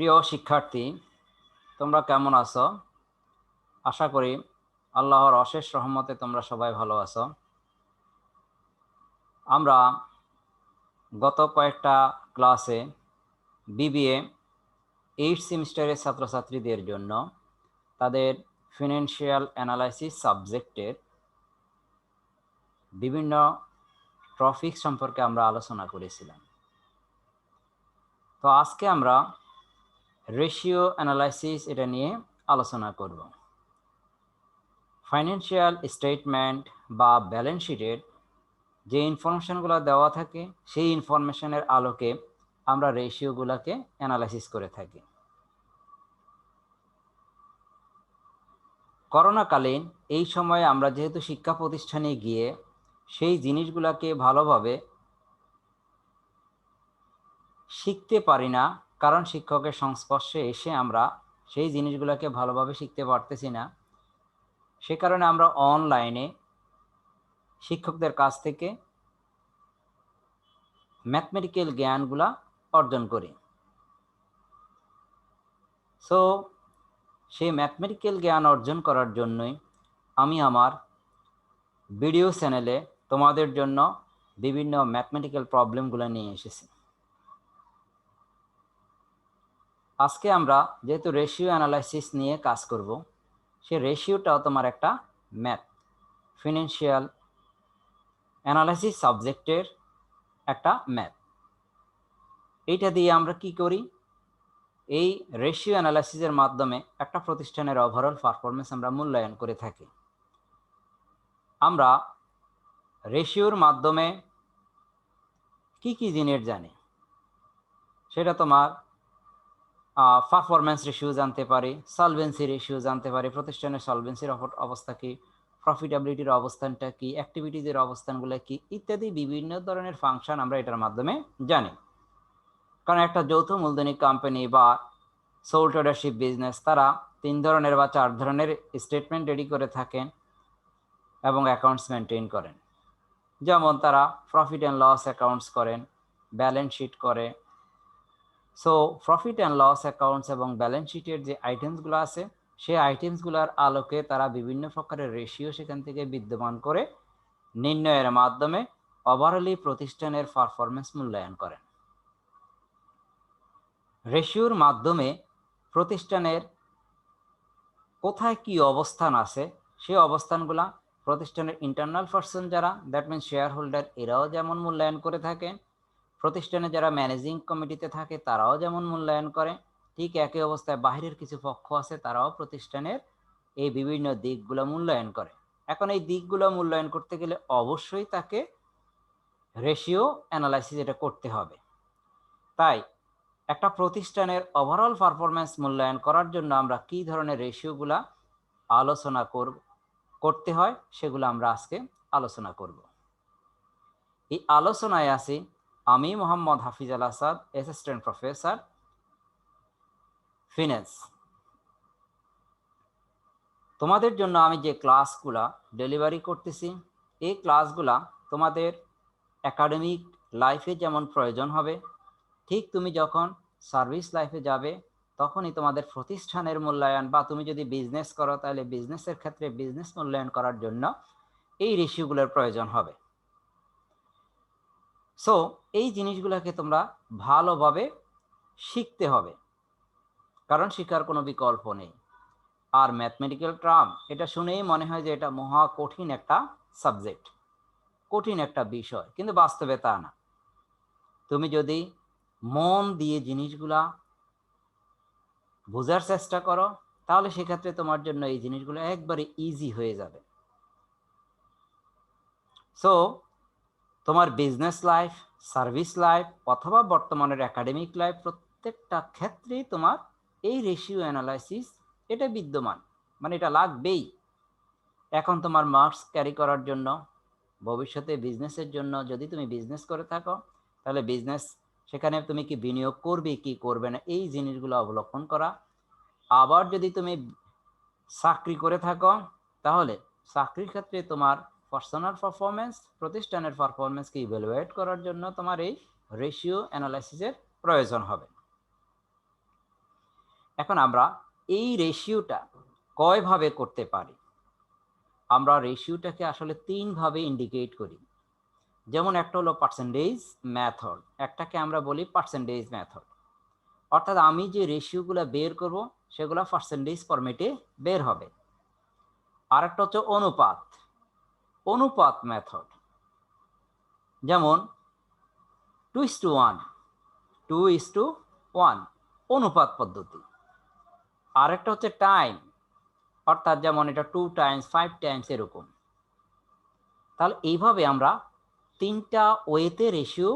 প্রিয় শিক্ষার্থী, তোমরা কেমন আছো? আশা করি আল্লাহর অশেষ রহমতে তোমরা সবাই ভালো আছো। আমরা গত কয়েকটা ক্লাসে বিবিএ 8 সেমিস্টারের ছাত্রছাত্রীদের জন্য তাদের ফিনান্সিয়াল অ্যানালাইসিস সাবজেক্টের বিভিন্ন টপিক সম্পর্কে আমরা আলোচনা করেছিলাম। তো আজকে আমরা রেশিও অ্যানালাইসিস এটা নিয়ে আলোচনা করব। ফাইন্যান্সিয়াল স্টেটমেন্ট বা ব্যালেন্স শিটের যে ইনফরমেশনগুলো দেওয়া থাকে সেই ইনফরমেশনের আলোকে আমরা রেশিওগুলোকে অ্যানালাইসিস করে থাকি। করোনাকালীন এই সময়ে আমরা যেহেতু শিক্ষা প্রতিষ্ঠানে গিয়ে সেই জিনিসগুলোকে ভালোভাবে শিখতে পারি না, কারণ শিক্ষকের সংস্পর্শে এসে আমরা সেই জিনিসগুলোকে ভালোভাবে শিখতে পারতেছি না। সে কারণে আমরা অনলাইনে শিক্ষকদের কাছ থেকে ম্যাথমেটিক্যাল জ্ঞানগুলা অর্জন করি। সো সেই ম্যাথমেটিক্যাল জ্ঞান অর্জন করার জন্যই আমি আমার ভিডিও চ্যানেলে তোমাদের জন্য বিভিন্ন ম্যাথমেটিক্যাল প্রবলেমগুলো নিয়ে এসেছি। আজকে আমরা যেহেতু রেশিও অ্যানালাইসিস নিয়ে কাজ করব, সে রেশিওটাও তোমার একটা ম্যাথ, ফিনান্সিয়াল অ্যানালাইসিস সাবজেক্টের একটা ম্যাথ। এইটা দিয়ে আমরা কি করি? এই রেশিও অ্যানালাইসিসের মাধ্যমে একটা প্রতিষ্ঠানের ওভারঅল পারফরমেন্স আমরা মূল্যায়ন করে থাকি। আমরা রেশিওর মাধ্যমে কি কি জিনিস জানি, সেটা তোমার পারফরমেন্স রেশিও জানতে পারি, সলভেন্সি রেশিও জানতে পারি, প্রতিষ্ঠানের সলভেন্সির অবস্থা কি, প্রফিটেবিলিটির অবস্থানটা কি, অ্যাক্টিভিটিজের অবস্থানগুলো কি, ইত্যাদি বিভিন্ন ধরনের ফাংশন আমরা এটার মাধ্যমে জানি। কারণ একটা যৌথ মূলধনী কোম্পানি বা সোল ট্রেডারশিপ বিজনেস, তারা 3 ধরনের বা 4 ধরনের স্টেটমেন্ট রেডি করে থাকেন এবং অ্যাকাউন্টস মেনটেন করেন। যেমন তারা প্রফিট অ্যান্ড লস অ্যাকাউন্টস করেন, ব্যালেন্স শিট করে। So profit and loss accounts এবং ব্যালেন্স শিটের যে আইটেমসগুলো আছে, সেই আইটেমসগুলোর আলোকে তারা বিভিন্ন প্রকারের রেশিও সেখান থেকে বিদ্যমান করে নির্ণয়ের মাধ্যমে ওভারঅলি প্রতিষ্ঠানের পারফরমেন্স মূল্যায়ন করেন। রেশিওর মাধ্যমে প্রতিষ্ঠানের কোথায় কি অবস্থান আছে সেই অবস্থানগুলা প্রতিষ্ঠানের ইন্টারনাল পার্সন যারা, দ্যাট মিনস শেয়ার হোল্ডার, এরাও যেমন মূল্যায়ন করে থাকেন, প্রতিষ্ঠানে যারা ম্যানেজিং কমিটিতে থাকে তারাও যেমন মূল্যায়ন করে, ঠিক একই অবস্থায় বাহিরের কিছু পক্ষ আছে তারাও প্রতিষ্ঠানের এই বিভিন্ন দিকগুলো মূল্যায়ন করে। এখন এই দিকগুলো মূল্যায়ন করতে গেলে অবশ্যই তাকে রেশিও অ্যানালাইসিস এটা করতে হবে। তাই একটা প্রতিষ্ঠানের ওভারঅল পারফরমেন্স মূল্যায়ন করার জন্য আমরা কি ধরনের রেশিওগুলা আলোচনা করতে হয় সেগুলো আমরা আজকে আলোচনা করব। এই আলোচনায় আছি আমি মোহাম্মদ হাফিজ আল আসাদ, অ্যাসিস্ট্যান্ট প্রফেসর ফিন্যান্স। তোমাদের জন্য আমি যে ক্লাসগুলা ডেলিভারি করতেছি, এই ক্লাসগুলা তোমাদের একাডেমিক লাইফে যেমন প্রয়োজন হবে, ঠিক তুমি যখন সার্ভিস লাইফে যাবে তখনই তোমাদের প্রতিষ্ঠানের মূল্যায়ন, বা তুমি যদি বিজনেস করো তাহলে বিজনেসের ক্ষেত্রে বিজনেস মূল্যায়ন করার জন্য এই রেশিওগুলোর প্রয়োজন হবে। সো এই জিনিসগুলোকে তোমরা ভালোভাবে শিখতে হবে, কারণ শিক্ষার কোনো বিকল্প নেই। আর ম্যাথমেটিক্যাল টার্ম এটা শুনেই মনে হয় যে এটা মহা কঠিন একটা সাবজেক্ট, কঠিন একটা বিষয়, কিন্তু বাস্তবে তা না। তুমি যদি মন দিয়ে জিনিসগুলা বোঝার চেষ্টা করো তাহলে সেক্ষেত্রে তোমার জন্য এই জিনিসগুলো একবারে ইজি হয়ে যাবে। সো তোমার বিজনেস লাইফ, সার্ভিস লাইফ অথবা বর্তমানের একাডেমিক লাইফ, প্রত্যেকটা ক্ষেত্রেই তোমার এই রেশিও অ্যানালাইসিস এটা বিদ্যমান, মানে এটা লাগবেই। এখন তোমার মার্কস ক্যারি করার জন্য, ভবিষ্যতে বিজনেসের জন্য, যদি তুমি বিজনেস করে থাকো তাহলে বিজনেস সেখানে তুমি কি বিনিয়োগ করবে কি করবে না এই জিনিসগুলো অবলম্বন করা। আবার যদি তুমি চাকরি করে থাকো তাহলে চাকরির ক্ষেত্রে তোমার পার্সোনাল পারফরমেন্স, প্রতিষ্ঠানের পারফরমেন্সকে ইভ্যালুয়েট করার জন্য তোমার এই রেশিও অ্যানালাইসিসের প্রয়োজন হবে। এখন আমরা এই রেশিওটা কয়ভাবে করতে পারি? আমরা রেশিওটাকে আসলে 3 ভাবে ইন্ডিকেট করি। যেমন একটা হলো পার্সেন্টেজ মেথড, একটাকে আমরা বলি পার্সেন্টেজ মেথড। অর্থাৎ আমি যে রেশিওগুলো বের করব সেগুলো পার্সেন্টেজ ফরম্যাটে বের হবে। আরেকটা হচ্ছে অনুপাত মেথড, যেমন 2:1, 2:1 অনুপাত পদ্ধতি। আরেকটা হচ্ছে টাইম, অর্থাৎ যেমন এটা 2 টাইমস 5 টাইমস এরকম। তাহলে এইভাবে আমরা 3টা ওয়েতে রেশিও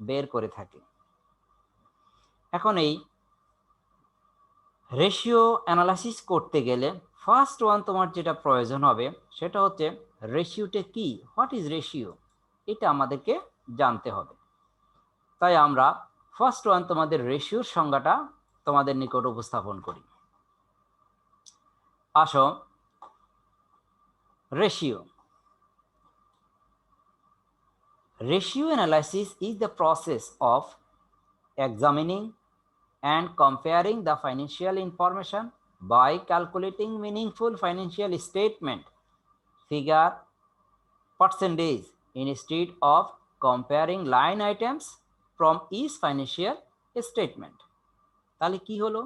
বের করে থাকি। এখন এই রেশিও অ্যানালাইসিস করতে গেলে ফার্স্ট ওয়ান তোমার যেটা প্রয়োজন হবে সেটা হচ্ছে রেশিওটা কি, হোয়াট ইজ রেশিও, এটা আমাদেরকে জানতে হবে। তাই আমরা ফার্স্ট ওয়ান তোমাদের রেশিওর সংজ্ঞাটা তোমাদের নিকট উপস্থাপন করি। আসো, ratio analysis is the process of examining and comparing the financial information by calculating meaningful financial statement, figure, percentage instead of comparing line items from each financial statement. তাহলে কি হলো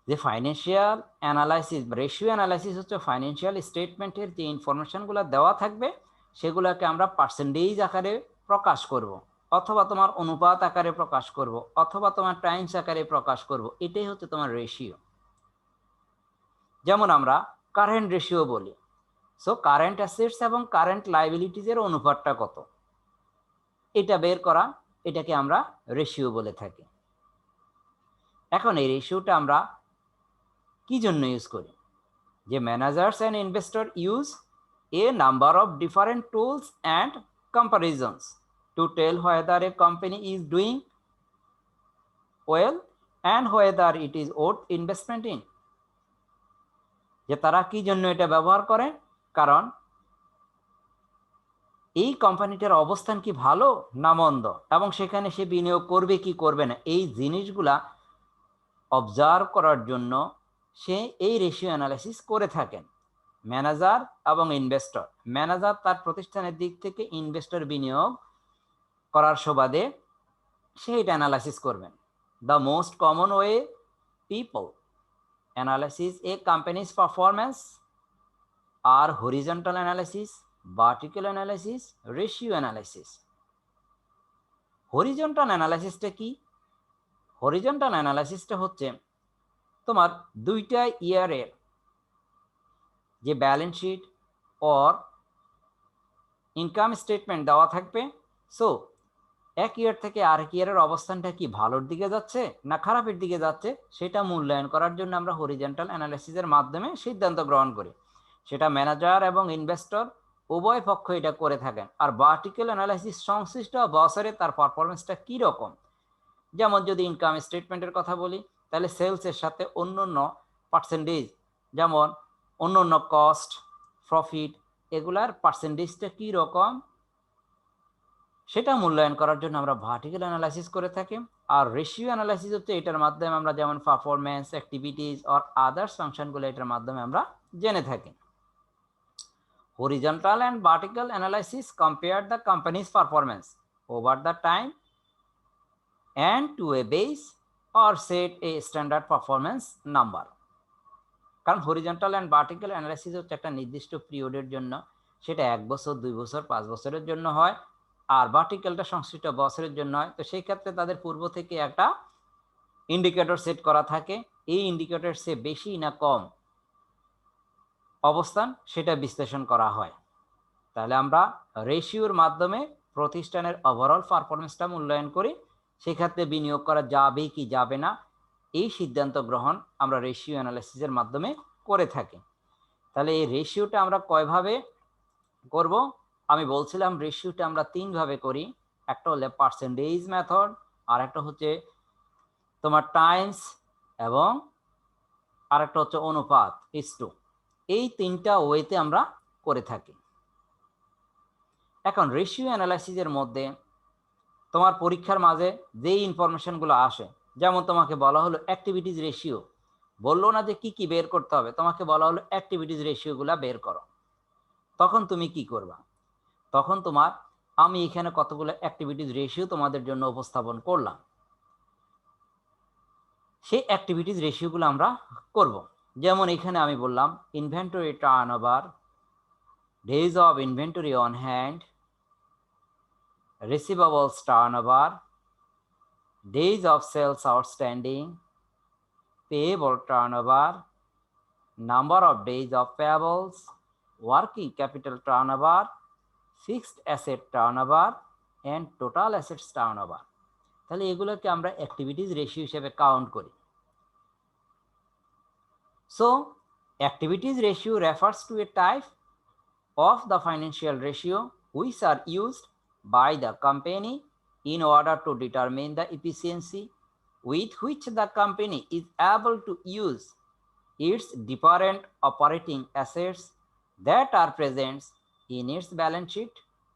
যে ফাইন্যান্সিয়াল অ্যানালাইসিস, রেশিও অ্যানালাইসিস হচ্ছে financial স্টেটমেন্টের যে ইনফরমেশনগুলো দেওয়া থাকবে সেগুলোকে আমরা পার্সেন্টেজ আকারে প্রকাশ করব, অথবা তোমার অনুপাত আকারে প্রকাশ করব, অথবা তোমার টাইমস আকারে প্রকাশ করব। এটাই হচ্ছে তোমার রেশিও। যেমন আমরা কারেন্ট রেশিও বলি। সো কারেন্ট অ্যাসেটস এবং কারেন্ট লাইবিলিটিজের অনুপাতটা কত, এটা বের করা, এটাকে আমরা রেশিও বলে থাকি। এখন এই রেশিওটা আমরা কি জন্য ইউজ করি? যে managers and investor use a number of different tools and comparisons to tell whether a company is doing well and whether it is worth investment in. যে তারা কি জন্য এটা ব্যবহার করে? কারণ এই কোম্পানিটার অবস্থান কি ভালো না মন্দ, এবং সেখানে সে বিনিয়োগ করবে কি করবে না, এই জিনিসগুলা অবজার্ভ করার জন্য সে এই রেশিও অ্যানালাইসিস করে থাকেন ম্যানেজার এবং ইনভেস্টর। ম্যানেজার তার প্রতিষ্ঠানের দিক থেকে, ইনভেস্টর বিনিয়োগ করার সুবাদে সে এটা অ্যানালাইসিস করবেন। The most common way people analysis a company's performance are horizontal analysis, vertical analysis, ratio analysis. Horizontal অ্যানালাইসিসটা কি? হরিজন্টাল অ্যানালাইসিসটা হচ্ছে তোমার 2টা ইয়ারের যে balance sheet or income statement দেওয়া থাকবে। সো এক ইয়ার থেকে আরেক ইয়ারের অবস্থানটা কি ভালোর দিকে যাচ্ছে না খারাপের দিকে যাচ্ছে, সেটা মূল্যায়ন করার জন্য আমরা হরিজন্টাল অ্যানালাইসিসের মাধ্যমে সিদ্ধান্ত গ্রহণ করি। সেটা ম্যানেজার এবং ইনভেস্টর উভয় পক্ষ এটা করে থাকেন। আর ভার্টিক্যাল অ্যানালাইসিস সংশ্লিষ্ট বছরে তার পারফরমেন্সটা কী রকম। যেমন যদি ইনকাম স্টেটমেন্টের কথা বলি, তাহলে সেলসের সাথে অন্যান্য পার্সেন্টেজ, যেমন অন্যান্য কস্ট, প্রফিট, এগুলার পার্সেন্টেজটা কী রকম সেটা মূল্যায়ন করার জন্য আমরা ভার্টিক্যাল অ্যানালাইসিস করে থাকি। আর রেশিও অ্যানালাইসিস হচ্ছে এটার মাধ্যমে আমরা যেমন পারফরমেন্স, অ্যাক্টিভিটিস অর আদার্স ফাংশনগুলো এটার মাধ্যমে আমরা জেনে থাকি। Horizontal and vertical analysis compare the company's performance over the time and to a base or set a standard performance number. কারণ হরিজন্টাল অ্যান্ড ভার্টিক্যাল অ্যানালাইসিস হচ্ছে একটা নির্দিষ্ট পিরিয়ডের জন্য, সেটা 1 বছর, 2 বছর, 5 বছরের জন্য হয়। আর ভার্টিক্যালটা সংশ্লিষ্ট বছরের জন্য হয়। তো সেই ক্ষেত্রে তাদের পূর্ব থেকে একটা ইন্ডিকেটর সেট করা থাকে। এই ইন্ডিকেটর সে বেশি না কম অবস্থান সেটা বিশ্লেষণ করা হয়। তাহলে আমরা রেশিওর মাধ্যমে প্রতিষ্ঠানের ওভারঅল পারফরমেন্সটা মূল্যায়ন করি। সেক্ষেত্রে বিনিয়োগ করা যাবে কি যাবে না এই সিদ্ধান্ত গ্রহণ আমরা রেশিও অ্যানালাইসিসের মাধ্যমে করে থাকি। তাহলে এই রেশিওটা আমরা কয়ভাবে করব? আমি বলছিলাম রেশিওটা আমরা 3 ভাবে করি। একটা হলো পার্সেন্টেজ মেথড, আর একটা হচ্ছে তোমার টাইমস, এবং আরেকটা হচ্ছে অনুপাত ইসটু। এই 3টা ওয়েতে আমরা করে থাকি। এখন রেশিও অ্যানালাইসিসের মধ্যে তোমার পরীক্ষার মাঝে যেই ইনফরমেশনগুলো আসে যেমন তোমাকে বলা হলো অ্যাক্টিভিটিজ রেশিও, বললো না যে কি কি বের করতে হবে, তোমাকে বলা হলো অ্যাক্টিভিটিজ রেশিওগুলা বের করো। তখন তুমি কি করবা? তখন তোমার আমি এখানে কতগুলো অ্যাক্টিভিটিজ রেশিও তোমাদের জন্য উপস্থাপন করলাম, সেই অ্যাক্টিভিটিজ রেশিওগুলো আমরা করব। যেমন এখানে আমি বললাম inventory turnover, days of inventory on hand, receivables turnover, days of sales outstanding, payable turnover, number of days of payables, working capital turnover, fixed asset turnover and total assets turnover. তাহলে এগুলোকে আমরা activities ratio হিসেবে count করি। So activities ratio refers to a type of the financial ratio which are used by the company in order to determine the efficiency with which the company is able to use its different operating assets that are present in its balance sheet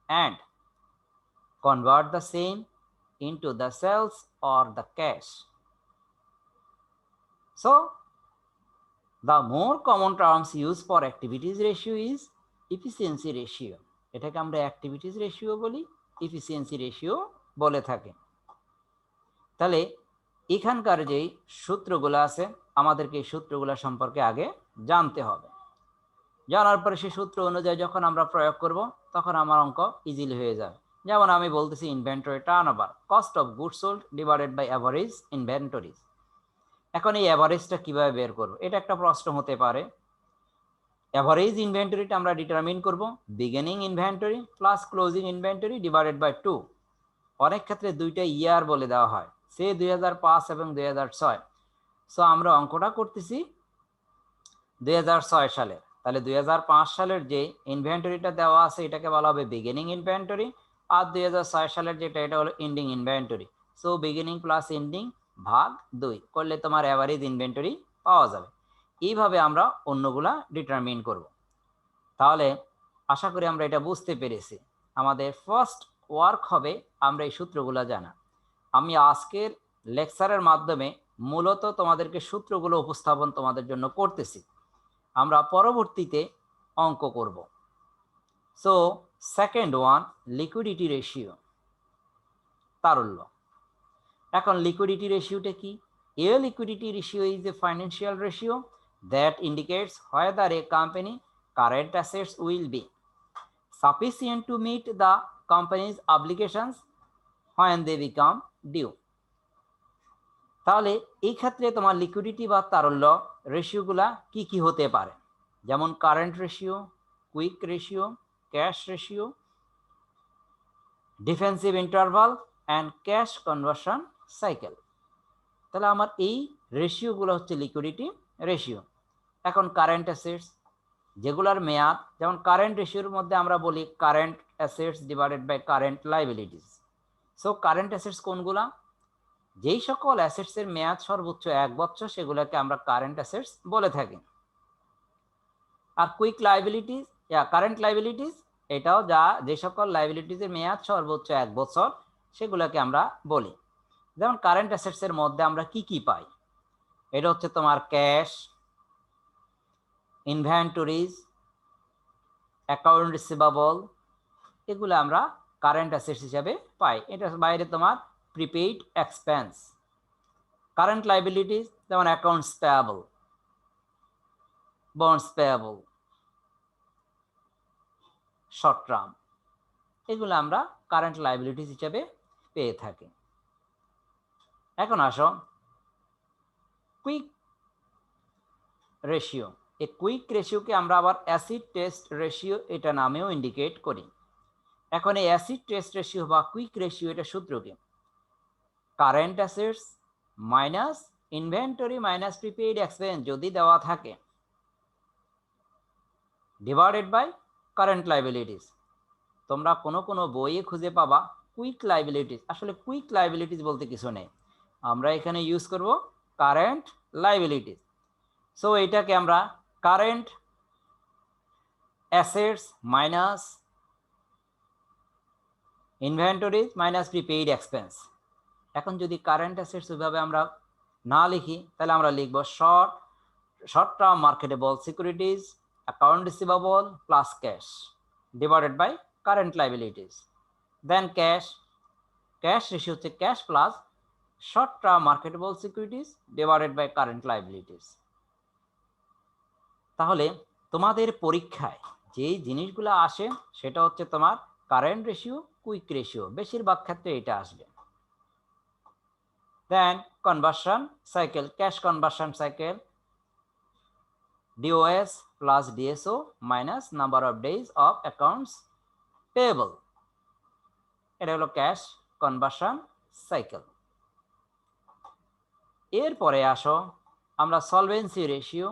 and convert the same into the sales or the cash. So the more common terms used for activities ratio is efficiency ratio. এটাকে আমরা activities ratio বলি, efficiency ratio বলে থাকি। তাহলে এখানকার যেই সূত্রগুলো আছে আমাদেরকে এই সূত্রগুলো সম্পর্কে আগে জানতে হবে। জানার পরে সেই সূত্র অনুযায়ী যখন আমরা প্রয়োগ করব তখন আমার অঙ্ক ইজিলি হয়ে যাবে। যেমন আমি বলতেছি inventory turnover, cost of goods sold divided by average inventories. এখন এই অ্যাভারেজটা কিভাবে বের করব, এটা একটা প্রশ্ন হতে পারে। অ্যাভারেজ ইনভেন্টরিটা আমরা ডিটারমিন করব beginning inventory plus closing inventory divided by 2। অনেক ক্ষেত্রে দুইটা ইয়ার বলে দেওয়া হয়, সে 2005 এবং 2006। সো আমরা অঙ্কটা করতেছি 2006 সালের। তাহলে 2005 সালের যে ইনভেন্টরিটা দেওয়া আছে এটাকে বলা হবে বিগিনিং ইনভেন্টরি, আর 2006 সালের যেটা এটা হলো ending inventory. So beginning plus ending ভাগ 2 করলে তোমার অ্যাভারেজ ইনভেন্টরি পাওয়া যাবে। এইভাবে আমরা অন্যগুলা ডিটারমিন করব। তাহলে আশা করি আমরা এটা বুঝতে পেরেছি। আমাদের ফার্স্ট ওয়ার্ক হবে আমরা এই সূত্রগুলো জানা। আমি আজকের লেকচারের মাধ্যমে মূলত তোমাদেরকে সূত্রগুলো উপস্থাপন তোমাদের জন্য করতেছি, আমরা পরবর্তীতে অঙ্ক করব। So second one, liquidity ratio, তারল্য। এখন লিকুইডিটি রেশিওটা কি? A liquidity ratio is a financial ratio that indicates whether a company current assets will be sufficient to meet the company's obligations when they become due. তাহলে এই ক্ষেত্রে তোমার liquidity বা তারল্য রেশিওগুলা কি কি হতে পারে? যেমন current ratio, quick ratio, cash ratio, defensive interval and cash conversion cycle. তাহলে আমার এই রেশিওগুলো হচ্ছে লিকুইডিটি রেশিও। এখন কারেন্ট অ্যাসেটস যেগুলোর মেয়াদ, যেমন কারেন্ট রেশিওর মধ্যে আমরা বলি current assets divided by current liabilities. So current assets কোনগুলা? যেই সকল অ্যাসেটসের মেয়াদ সর্বোচ্চ 1 বছর সেগুলোকে আমরা কারেন্ট অ্যাসেটস বলে থাকি। আর কুইক লাইবিলিটিস, কারেন্ট লাইবিলিটিস এটাও যে সকল লাইবিলিটিসের মেয়াদ সর্বোচ্চ 1 বছর সেগুলোকে আমরা বলি। যেমন কারেন্ট অ্যাসেটসের মধ্যে আমরা কি কি পাই? এটা হচ্ছে তোমার ক্যাশ, ইনভেন্টরিজ, অ্যাকাউন্ট রিসিভেবল, এগুলো আমরা কারেন্ট অ্যাসেটস হিসাবে পাই। এটার বাইরে তোমার প্রিপেইড এক্সপেন্স। কারেন্ট লাইবিলিটিস যেমন accounts payable, bonds payable, short term, এগুলো আমরা কারেন্ট লাইবিলিটিস হিসেবে পেয়ে থাকি। এখন আসো কুইক রেশিও। এই কুইক রেশিওকে আমরা আবার অ্যাসিড টেস্ট রেশিও এটা নামেও ইন্ডিকেট করি। এখন এই অ্যাসিড টেস্ট রেশিও বা কুইক রেশিও এটা সূত্র কি? Current assets minus inventory minus prepaid expense যদি দেওয়া থাকে ডিভাইডেড বাই কারেন্ট লাইবিলিটিস। তোমরা কোনো বইয়ে খুঁজে পাবা কুইক লাইবিলিটিস, আসলে কুইক লাইবিলিটিস বলতে কিছু নেই, আমরা এখানে ইউজ করব কারেন্ট লাইবিলিটিস। সো এটাকে আমরা current assets minus inventories minus prepaid expense. এখন যদি কারেন্ট অ্যাসেটস ওইভাবে আমরা না লিখি তাহলে আমরা লিখব short term marketable securities account receivable plus cash divided by current liabilities, then cash ratio হচ্ছে cash plus short term marketable securities divided by current liabilities. তাহলে তোমাদের পরীক্ষায় যেই জিনিসগুলো আসে সেটা হচ্ছে তোমার কারেন্ট রেশিও, কুইক রেশিও, বেশিরভাগ ক্ষেত্রে এটা আসবে। Then conversion cycle, cash conversion cycle, DOS plus DSO minus number of days of accounts payable, এটা হলো ক্যাশ কনভার্সন সাইকেল। এরপরে আসো আমরা সলভেন্সি রেশিও,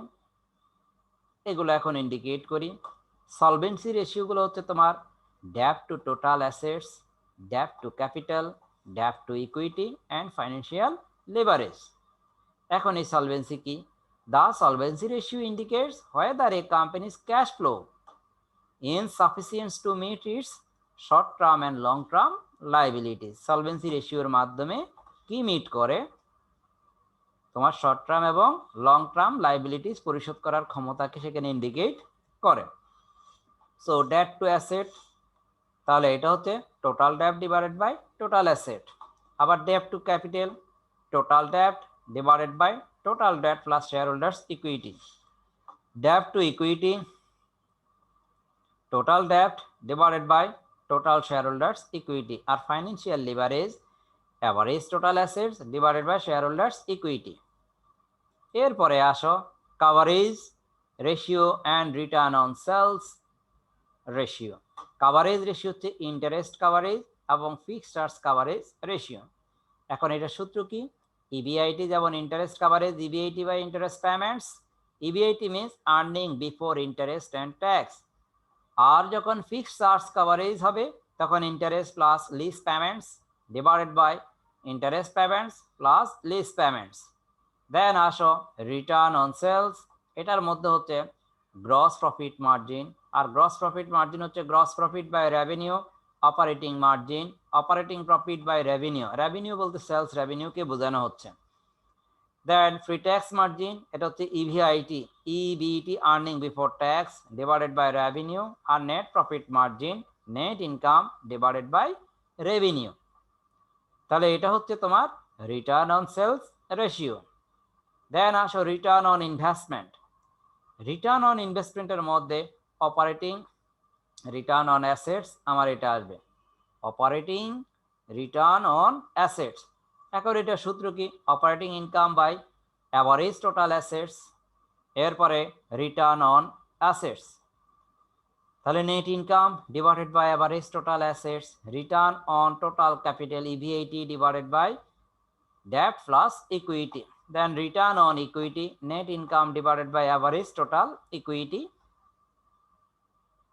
এগুলো এখন ইন্ডিকেট করি। সলভেন্সি রেশিওগুলো হচ্ছে তোমার debt to total assets, debt to capital, debt to equity and financial leverage. এখন এই সলভেন্সি কি? The solvency ratio indicates whether a company's cash flow is sufficient to meet its short-term and long-term liabilities. Solvency ratio এর মাধ্যমে কি meet করে? তোমার short term এবং long term liabilities পরিশোধ করার ক্ষমতাকে সেখানে ইন্ডিকেট করে। সো ডেট টু অ্যাসেট, তাহলে এটা হচ্ছে total debt divided by total asset. আবার debt to capital, total debt divided by total debt plus shareholders equity. Debt to equity, total debt divided by total shareholders equity. Our financial leverage, average total assets divided by shareholders equity. এরপরে আসো coverage ratio and return on sales ratio. Coverage ratio হচ্ছে interest coverage এবং fixed charge coverage ratio. এখন এটা সূত্র কি? EBIT যেমন interest coverage, EBIT by interest payments. EBIT means earning before interest and tax. আর যখন ফিক্সড চার্জ কাভারেজ হবে তখন interest plus lease payments divided by interest payments plus lease payments. Then আসো রিটার্ন অন সেলস, এটার মধ্যে হচ্ছে gross profit margin, আর gross profit margin হচ্ছে gross profit by revenue, operating margin, operating profit by revenue, revenue বলতে sales রেভিনিউকে বোঝানো হচ্ছে। দেন ফ্রি ট্যাক্স মার্জিন, এটা হচ্ছে EBIT earning before tax divided by revenue, আর net profit margin net income divided by revenue. তাহলে এটা হচ্ছে তোমার return on sales ratio. Then আসো return on investment. Return on ইনভেস্টমেন্টের মধ্যে অপারেটিং রিটার্ন অন অ্যাসেটস, আমার এটা আসবে অপারেটিং রিটার্ন অন অ্যাসেটস। এখন এটা সূত্র কি? Operating income by average total assets, এরপরে রিটার্ন অন অ্যাসেটস, তাহলে net income divided by average total assets, return on total capital EBIT divided by debt plus equity, then return on equity net income divided by average total equity,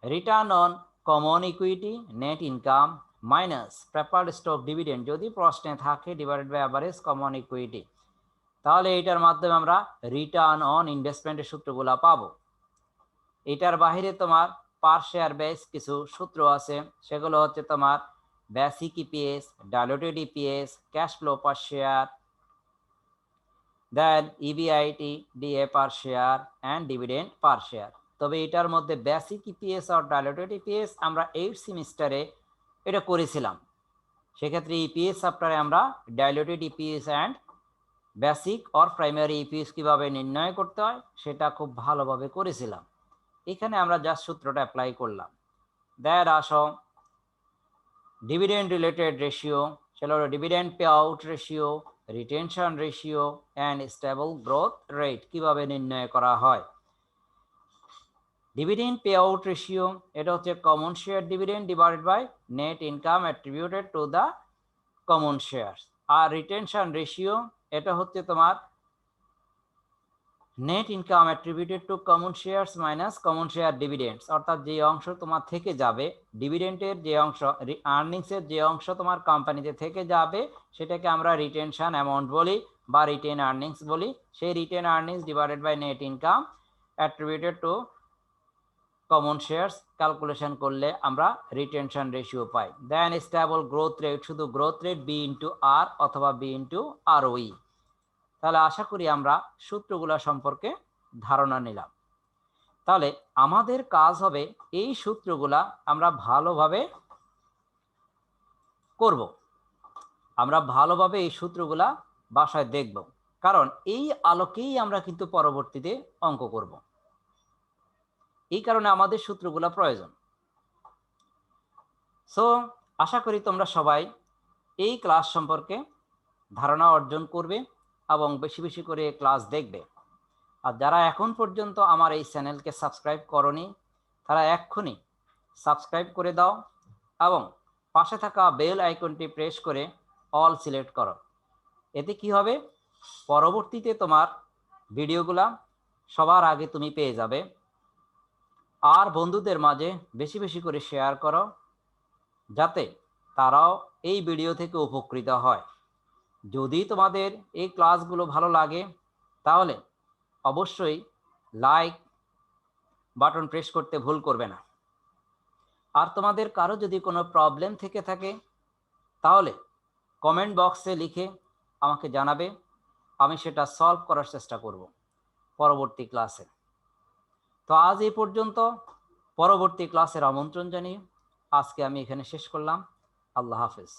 return on common equity net income minus preferred stock dividend যদি প্রশ্নে থাকে divided by average common equity. তাহলে এটার মাধ্যমে আমরা return on ইনভেস্টমেন্টের সূত্রগুলো পাবো। এটার বাইরে তোমার পার শেয়ার বেস কিছু সূত্র আছে, সেগুলো হচ্ছে তোমার basic EPS, diluted EPS, cash flow per share, then EBIT DA per share and dividend per share. তবে এটার মধ্যে বেসিক ইপিএস আর ডাইলুটেড ইপিএস আমরা 8 সেমিস্টারে এটা করেছিলাম। সেক্ষেত্রে ইপিএস চ্যাপ্টারে আমরা diluted EPS and basic or primary EPS কীভাবে নির্ণয় করতে হয় সেটা খুব ভালোভাবে করেছিলাম। এখানে আমরা জাস্ট সূত্রটা অ্যাপ্লাই করলাম। দেন আসো ডিভিডেন্ড রিলেটেড রেশিও, সেটা হলো dividend pay out ratio, retention ratio and stable growth rate কীভাবে নির্ণয় করা হয়। ডিভিডেন্ড পে আউট রেশিও, এটা হচ্ছে common share dividend divided by net income attributed to the common share. আর রিটেনশন রেশিও, এটা হচ্ছে তোমার net income attributed to common shares minus common share dividends, অর্থাৎ যে অংশ তোমার থেকে যাবে ডিভিডেন্টের যে অংশ, আর্নিংসের যে অংশ তোমার কোম্পানিতে থেকে যাবে সেটাকে আমরা রিটেনশন অ্যামাউন্ট বলি বা রিটেন আর্নিংস বলি। সেই retained earnings divided by net income attributed to common shares calculation করলে আমরা রিটেনশন রেশিও পাই। দেন স্টেবল গ্রোথ রেট, শুধু growth rate B into R অথবা বি ইন্টু আরওই। তাহলে আশা করি আমরা সূত্রগুলো সম্পর্কে ধারণা নিলাম। তাহলে আমাদের কাজ হবে এই সূত্রগুলা আমরা ভালোভাবে করব, আমরা ভালোভাবে এই সূত্রগুলা বাসায় দেখব, কারণ এই আলোকেই আমরা কিন্তু পরবর্তীতে অঙ্ক করব। এই কারণে আমাদের সূত্রগুলা প্রয়োজন। সো আশা করি তোমরা সবাই এই ক্লাস সম্পর্কে ধারণা অর্জন করবে এবং বেশি বেশি করে ক্লাস দেখবে। আর যারা এখন পর্যন্ত আমার এই চ্যানেলকে সাবস্ক্রাইব করনি তারা এক্ষুনি সাবস্ক্রাইব করে দাও এবং পাশে থাকা বেল আইকনটি প্রেস করে অল সিলেক্ট করো। এতে কি হবে, পরবর্তীতে তোমার ভিডিওগুলা সবার আগে তুমি পেয়ে যাবে। আর বন্ধুদের মাঝে বেশি বেশি করে শেয়ার করো যাতে তারাও এই ভিডিও থেকে উপকৃত হয়। যদি তোমাদের এই ক্লাসগুলো ভালো লাগে তাহলে অবশ্যই লাইক বাটন প্রেস করতে ভুল করবে না। আর তোমাদের কারো যদি কোনো প্রবলেম থেকে থাকে তাহলে কমেন্ট বক্সে লিখে আমাকে জানাবে, আমি সেটা সলভ করার চেষ্টা করব পরবর্তী ক্লাসে। তো আজ এই পর্যন্ত, পরবর্তী ক্লাসের আমন্ত্রণ জানিয়ে আজকে আমি এখানে শেষ করলাম। আল্লাহ হাফেজ।